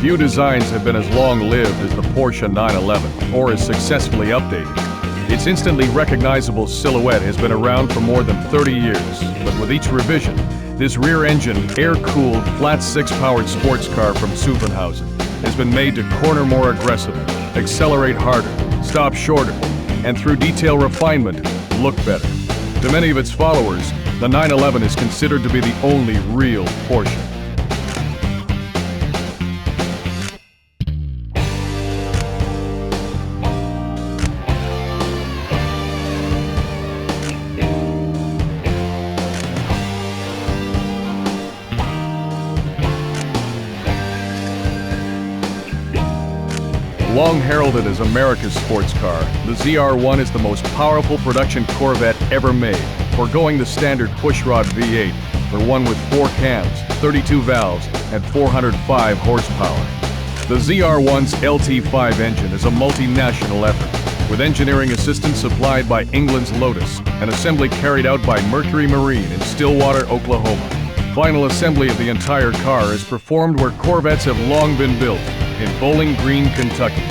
Few designs have been as long-lived as the Porsche 911, or as successfully updated. Its instantly recognizable silhouette has been around for more than 30 years, but with each revision, this rear-engine, air-cooled, flat-six-powered sports car from Zuffenhausen has been made to corner more aggressively, accelerate harder, stop shorter, and through detail refinement, look better. To many of its followers, the 911 is considered to be the only real Porsche. Long heralded as America's sports car, the ZR1 is the most powerful production Corvette ever made, foregoing the standard pushrod V8 for one with 4 cams, 32 valves, and 405 horsepower. The ZR1's LT5 engine is a multinational effort, with engineering assistance supplied by England's Lotus and assembly carried out by Mercury Marine in Stillwater, Oklahoma. Final assembly of the entire car is performed where Corvettes have long been built, in Bowling Green, Kentucky.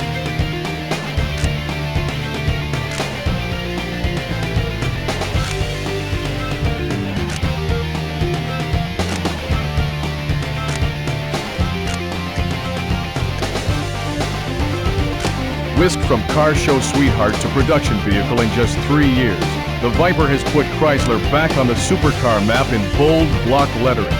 Whisked from car show sweetheart to production vehicle in just 3 years, the Viper has put Chrysler back on the supercar map in bold block lettering.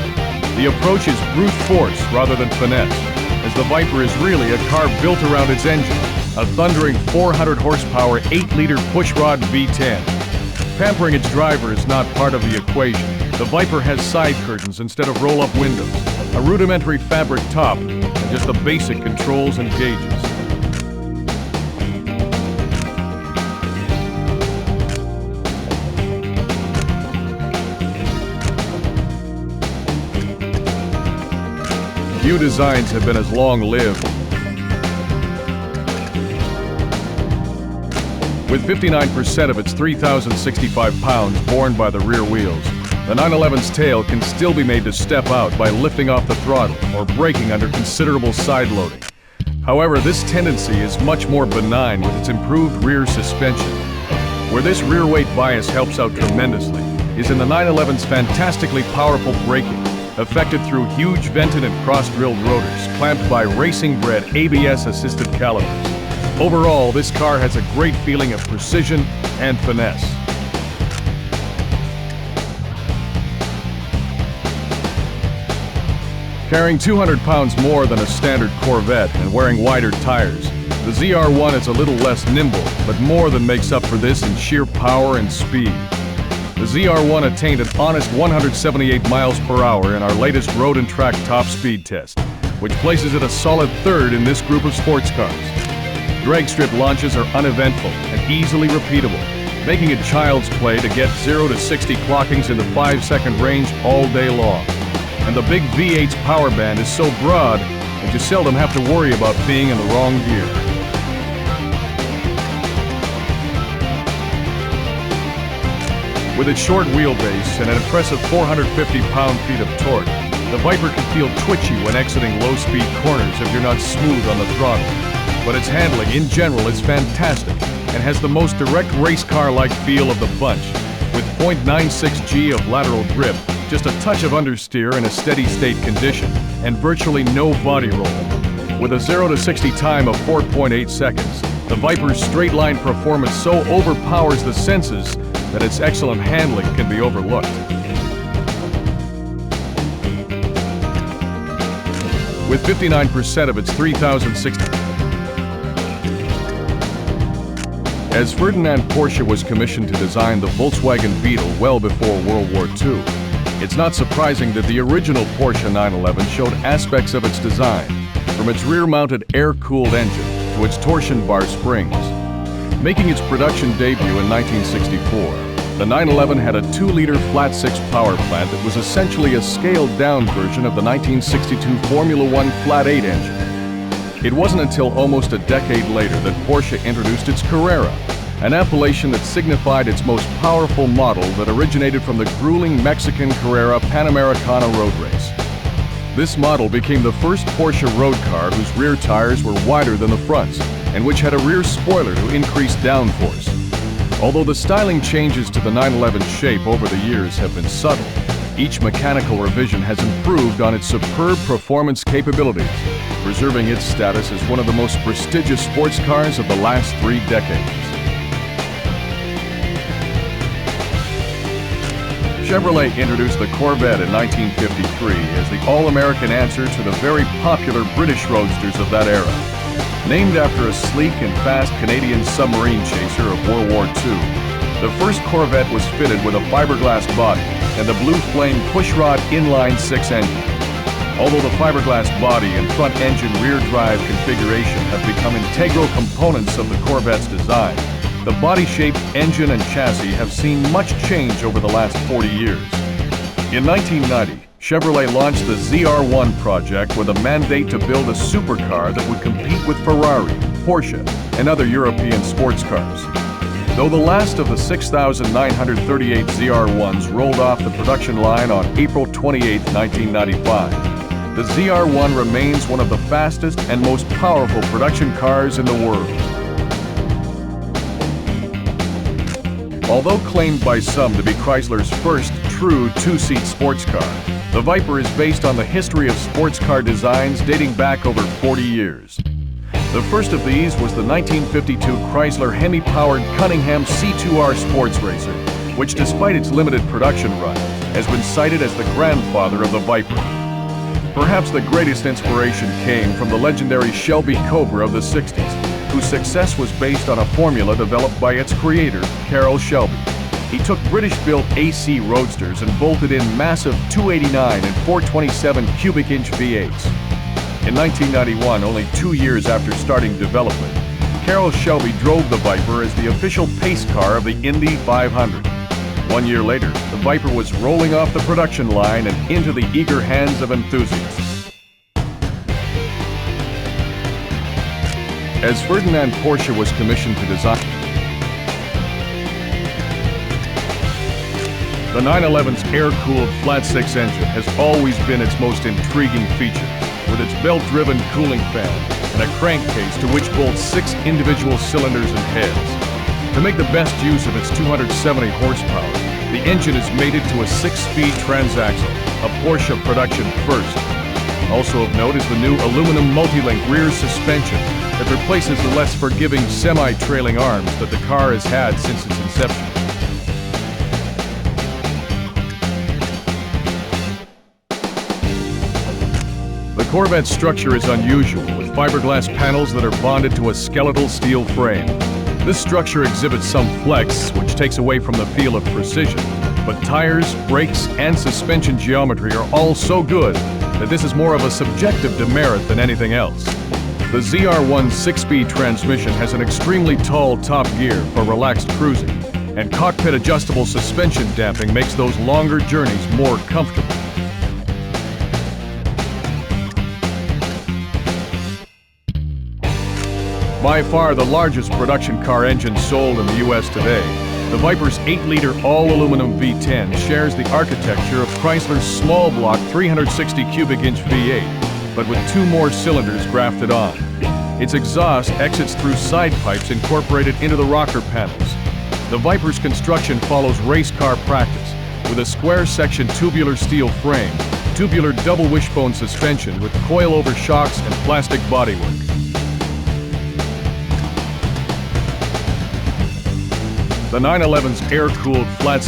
The approach is brute force rather than finesse, as the Viper is really a car built around its engine, a thundering 400 horsepower 8-liter pushrod V10. Pampering its driver is not part of the equation. The Viper has side curtains instead of roll-up windows, a rudimentary fabric top, and just the basic controls and gauges. Few designs have been as long-lived. With 59% of its 3,065 pounds borne by the rear wheels, the 911's tail can still be made to step out by lifting off the throttle or braking under considerable side loading. However, this tendency is much more benign with its improved rear suspension. Where this rear weight bias helps out tremendously is in the 911's fantastically powerful braking, effected through huge vented and cross-drilled rotors clamped by racing-bred ABS-assisted calipers. Overall, this car has a great feeling of precision and finesse. Carrying 200 pounds more than a standard Corvette and wearing wider tires, the ZR1 is a little less nimble, but more than makes up for this in sheer power and speed. The ZR1 attained an honest 178 miles per hour in our latest road and track top speed test, which places it a solid third in this group of sports cars. Drag strip launches are uneventful and easily repeatable, making it child's play to get 0 to 60 clockings in the 5-second range all day long. And the big V8's power band is so broad that you seldom have to worry about being in the wrong gear. With its short wheelbase and an impressive 450 pound-feet of torque, the Viper can feel twitchy when exiting low-speed corners if you're not smooth on the throttle. But its handling in general is fantastic and has the most direct race car-like feel of the bunch, with 0.96 G of lateral grip, just a touch of understeer in a steady-state condition, and virtually no body roll. With a 0 to 60 time of 4.8 seconds, the Viper's straight-line performance so overpowers the senses that its excellent handling can be overlooked. With 59% of its 3,060... As Ferdinand Porsche was commissioned to design the Volkswagen Beetle well before World War II, it's not surprising that the original Porsche 911 showed aspects of its design, from its rear-mounted air-cooled engine to its torsion bar springs. Making its production debut in 1964, the 911 had a 2-liter flat-six power plant that was essentially a scaled-down version of the 1962 Formula One flat-8 engine. It wasn't until almost a decade later that Porsche introduced its Carrera, an appellation that signified its most powerful model that originated from the grueling Mexican Carrera Panamericana road race. This model became the first Porsche road car whose rear tires were wider than the fronts, and which had a rear spoiler to increase downforce. Although the styling changes to the 911 shape over the years have been subtle, each mechanical revision has improved on its superb performance capabilities, preserving its status as one of the most prestigious sports cars of the last 3 decades. Chevrolet introduced the Corvette in 1953 as the all-American answer to the very popular British roadsters of that era. Named after a sleek and fast Canadian submarine chaser of World War II, the first Corvette was fitted with a fiberglass body and the Blue Flame pushrod inline-6 engine. Although the fiberglass body and front-engine rear-drive configuration have become integral components of the Corvette's design, the body shape, engine, and chassis have seen much change over the last 40 years. In 1990, Chevrolet launched the ZR1 project with a mandate to build a supercar that would compete with Ferrari, Porsche, and other European sports cars. Though the last of the 6,938 ZR1s rolled off the production line on April 28, 1995, the ZR1 remains one of the fastest and most powerful production cars in the world. Although claimed by some to be Chrysler's first true 2-seat sports car, the Viper is based on the history of sports car designs dating back over 40 years. The first of these was the 1952 Chrysler Hemi-powered Cunningham C2R sports racer, which despite its limited production run, has been cited as the grandfather of the Viper. Perhaps the greatest inspiration came from the legendary Shelby Cobra of the 60s, whose success was based on a formula developed by its creator, Carroll Shelby. He took British-built AC roadsters and bolted in massive 289 and 427 cubic inch V8s. In 1991, only 2 years after starting development, Carroll Shelby drove the Viper as the official pace car of the Indy 500. 1 year later, the Viper was rolling off the production line and into the eager hands of enthusiasts. As Ferdinand Porsche was commissioned to design, the 911's air-cooled flat-six engine has always been its most intriguing feature, with its belt-driven cooling fan and a crankcase to which bolts 6 individual cylinders and heads. To make the best use of its 270 horsepower, the engine is mated to a 6-speed transaxle, a Porsche production first. Also of note is the new aluminum multi-link rear suspension that replaces the less forgiving semi-trailing arms that the car has had since its inception. The Corvette's structure is unusual, with fiberglass panels that are bonded to a skeletal steel frame. This structure exhibits some flex, which takes away from the feel of precision, but tires, brakes, and suspension geometry are all so good that this is more of a subjective demerit than anything else. The ZR1's 6-speed transmission has an extremely tall top gear for relaxed cruising, and cockpit adjustable suspension damping makes those longer journeys more comfortable. By far the largest production car engine sold in the US today, the Viper's 8-liter all-aluminum V10 shares the architecture of Chrysler's small block 360 cubic inch V8, but with 2 more cylinders grafted on. Its exhaust exits through side pipes incorporated into the rocker panels. The Viper's construction follows race car practice, with a square-section tubular steel frame, tubular double wishbone suspension with coil-over shocks and plastic bodywork. The 911's air-cooled flat.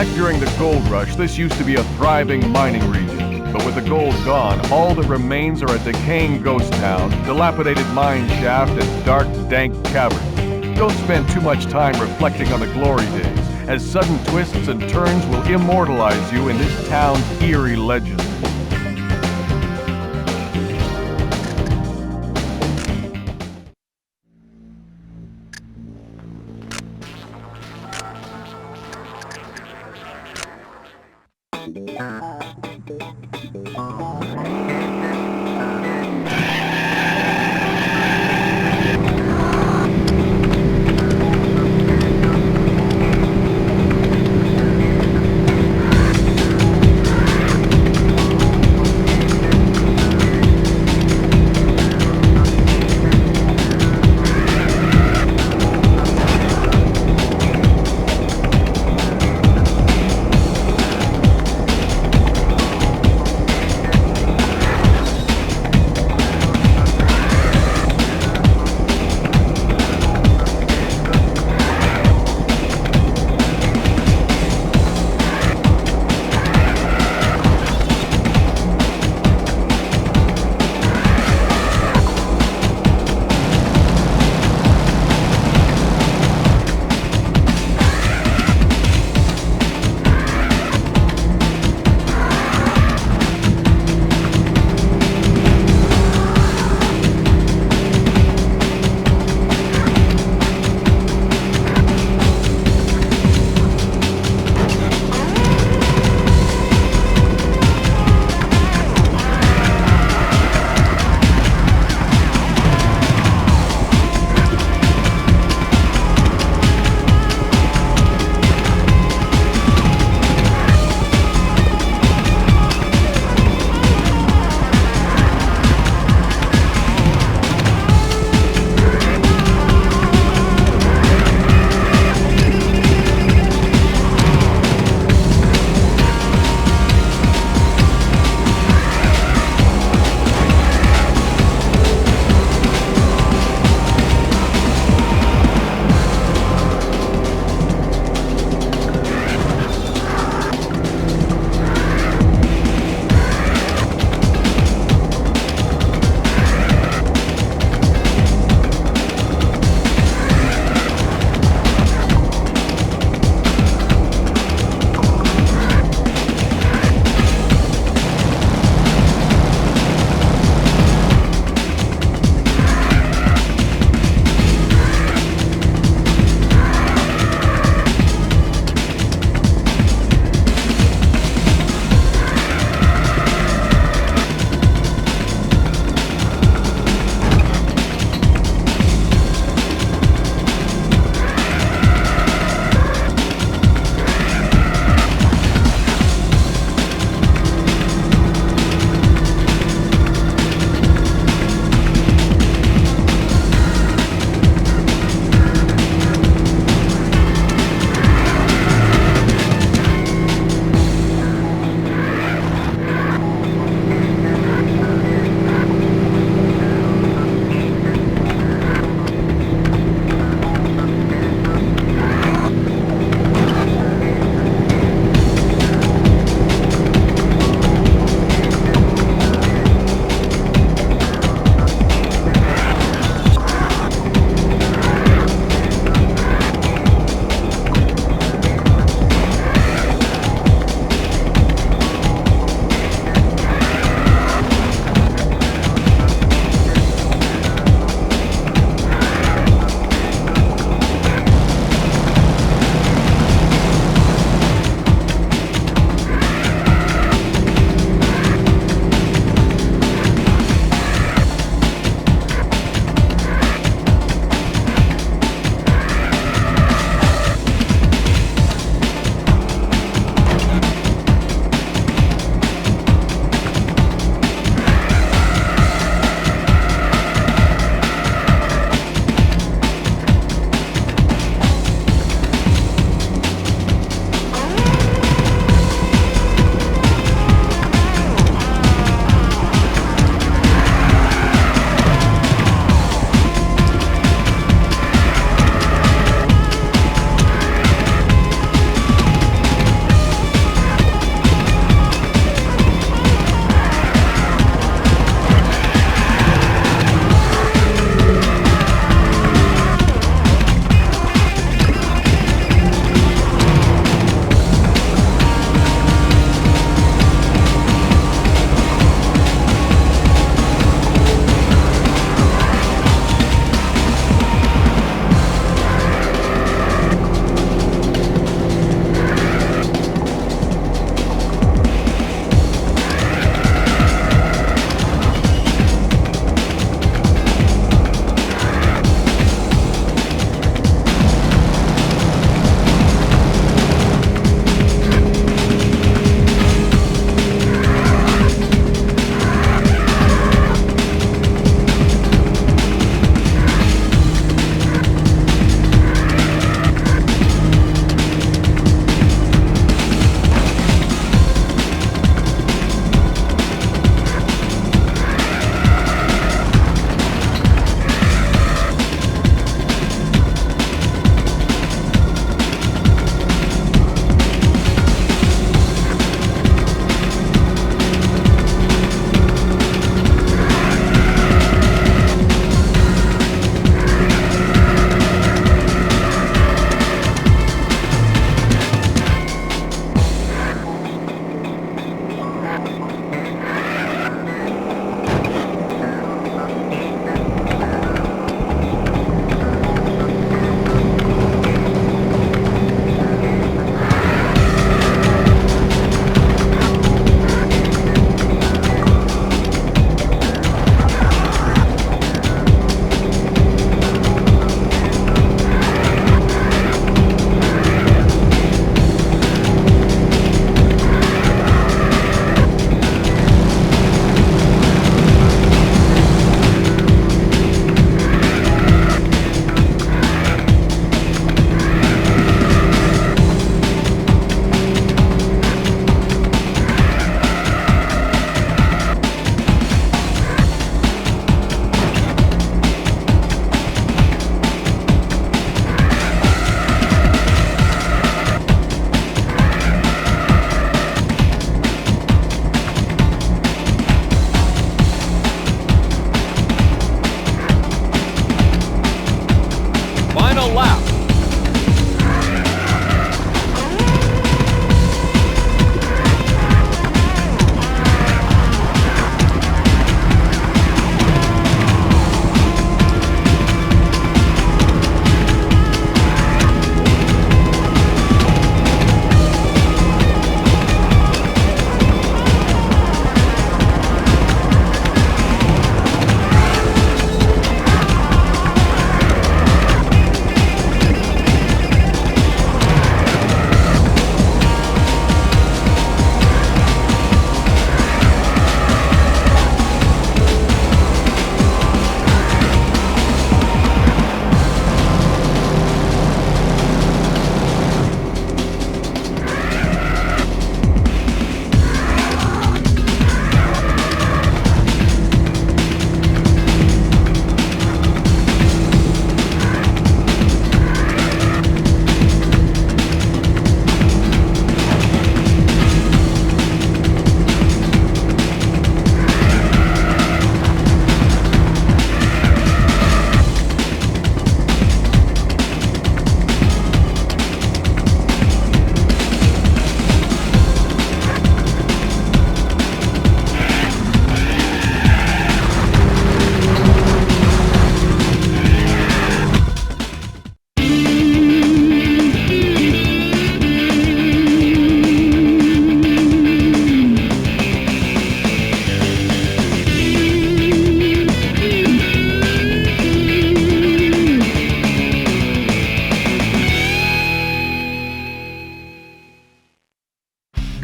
Back during the gold rush, this used to be a thriving mining region. But with the gold gone, all that remains are a decaying ghost town, dilapidated mine shaft, and dark, dank caverns. Don't spend too much time reflecting on the glory days, as sudden twists and turns will immortalize you in this town's eerie legend.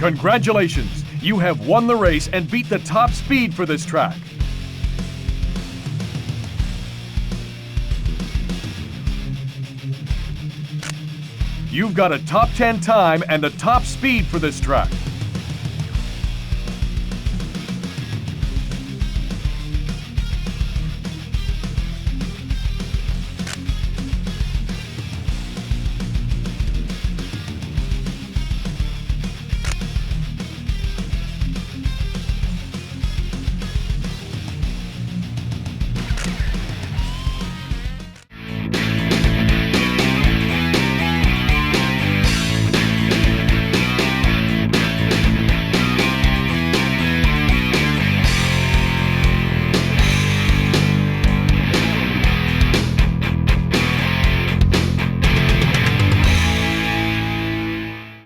Congratulations! You have won the race and beat the top speed for this track. You've got a top 10 time and the top speed for this track.